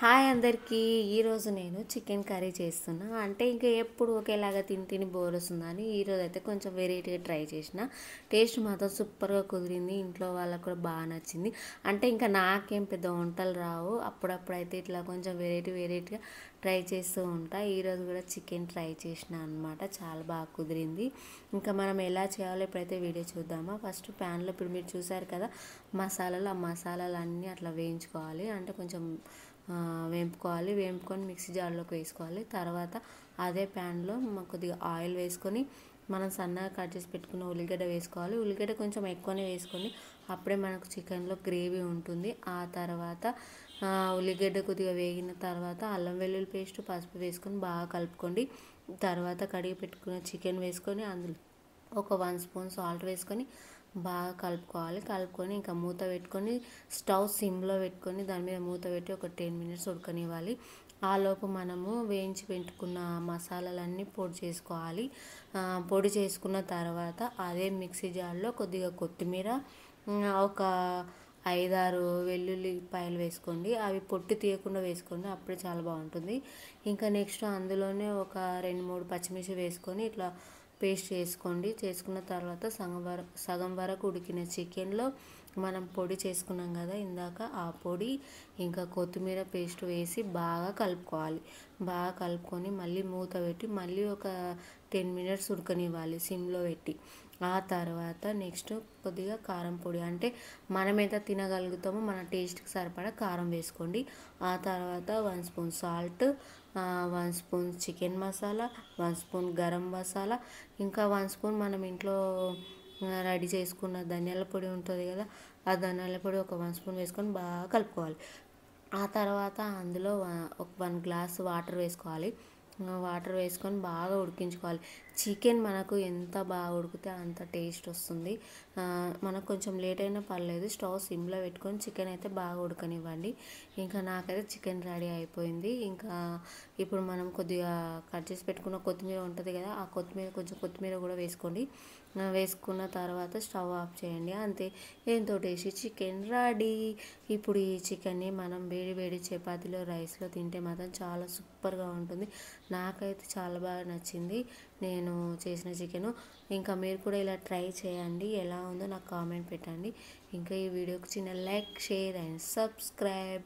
Hi అందరికీ. ఈరోజు నేను చికెన్ కర్రీ చేస్తున్నా. అంటే ఇంకా ఎప్పుడు ఒకేలాగా తిని తిని బోర్ వస్తుందని ఈరోజు అయితే కొంచెం వెరైటీగా ట్రై చేసిన. టేస్ట్ మాత్రం సూపర్గా కుదిరింది. ఇంట్లో వాళ్ళకు కూడా బాగా నచ్చింది. అంటే ఇంకా నాకేం పెద్ద వంటలు రావు, అప్పుడప్పుడైతే ఇట్లా కొంచెం వెరైటీగా ట్రై చేస్తూ ఉంటా. ఈరోజు కూడా చికెన్ ట్రై చేసిన అనమాట. చాలా బాగా కుదిరింది. ఇంకా మనం ఎలా చేయాలో ఇప్పుడైతే వీడియో చూద్దామా. ఫస్ట్ ప్యాన్లో ఇప్పుడు మీరు చూసారు కదా మసాలాలు, ఆ మసాలాలు అన్నీ అట్లా వేయించుకోవాలి. అంటే కొంచెం వేపుకొని మిక్సీ జార్లోకి వేసుకోవాలి. తర్వాత అదే ప్యాన్లో కొద్దిగా ఆయిల్ వేసుకొని మనం సన్నగా కట్ చేసి పెట్టుకున్న ఉల్లిగడ్డ వేసుకోవాలి. ఉల్లిగడ్డ కొంచెం ఎక్కువనే వేసుకొని అప్పుడే మనకు చికెన్లో గ్రేవీ ఉంటుంది. ఆ తర్వాత ఉల్లిగడ్డ కొద్దిగా వేగిన తర్వాత అల్లం వెల్లుల్లి పేస్ట్, పసుపు వేసుకొని బాగా కలుపుకోండి. తర్వాత కడిగి పెట్టుకున్న చికెన్ వేసుకొని అందులో ఒక 1 స్పూన్ సాల్ట్ వేసుకొని బాగా కలుపుకొని ఇంకా మూత పెట్టుకొని స్టవ్ సిమ్లో పెట్టుకొని దాని మీద మూత పెట్టి ఒక 10 మినిట్స్ ఉడకనివ్వాలి. ఆలోపు మనము వేయించి పెట్టుకున్న మసాలాలన్నీ పొడి చేసుకున్న తర్వాత అదే మిక్సీ జార్లో కొద్దిగా కొత్తిమీర, ఒక 5-6 వెల్లుల్లిపాయలు వేసుకోండి. అవి పొట్టు తీయకుండా వేసుకోండి, అప్పుడే చాలా బాగుంటుంది. ఇంకా నెక్స్ట్ అందులోనే ఒక 2-3 పచ్చిమిర్చి వేసుకొని ఇట్లా పేస్ట్ చేసుకోండి. చేసుకున్న తర్వాత సగం వరకు ఉడికిన చికెన్లో మనం పొడి చేసుకున్నాం కదా ఇందాక, ఆ పొడి ఇంకా కొత్తిమీర పేస్ట్ వేసి బాగా కలుపుకొని మళ్ళీ మూత పెట్టి మళ్ళీ ఒక 10 మినిట్స్ ఉడకనివ్వాలి సిమ్లో పెట్టి. ఆ తర్వాత నెక్స్ట్ కొద్దిగా కారం పొడి, అంటే మనం ఎంత తినగలుగుతామో మన టేస్ట్కి సరిపడా కారం వేసుకోండి. ఆ తర్వాత 1 spoon salt, 1 spoon chicken masala, 1 spoon garam masala, ఇంకా 1 స్పూన్ మనం ఇంట్లో రెడీ చేసుకున్న ధనియాల పొడి ఉంటుంది కదా, ఆ ధనియాల పొడి ఒక 1 స్పూన్ వేసుకొని బాగా కలుపుకోవాలి. ఆ తర్వాత అందులో ఒక 1 గ్లాస్ వాటర్ వేసుకోవాలి. వాటర్ వేసుకొని బాగా ఉడికించుకోవాలి. చికెన్ మనకు ఎంత బాగా ఉడికితే అంత టేస్ట్ వస్తుంది. మనకు కొంచెం లేట్ అయినా పర్లేదు, స్టవ్ సిమ్లో పెట్టుకొని చికెన్ అయితే బాగా ఉడకనివ్వండి. ఇంకా నాకైతే చికెన్ రెడీ అయిపోయింది. ఇంకా ఇప్పుడు మనం కొద్దిగా కట్ చేసి పెట్టుకున్న కొత్తిమీర ఉంటుంది కదా, ఆ కొంచెం కొత్తిమీర కూడా వేసుకోండి. వేసుకున్న తర్వాత స్టవ్ ఆఫ్ చేయండి. అంతే, ఎంతో టేస్టీ చికెన్ రెడీ. ఇప్పుడు ఈ చికెన్ని మనం వేడి చపాతీలో, రైస్లో తింటే మాత్రం చాలా సూపర్గా ఉంటుంది. నాకైతే చాలా బాగా నచ్చింది నేను చేసిన చికెను. ఇంకా మీరు కూడా ఇలా ట్రై చేయండి. ఎలా ఉందో నాకు కామెంట్ పెట్టండి. ఇంకా ఈ వీడియోకి చిన్న లైక్, షేర్ అండ్ సబ్స్క్రైబ్.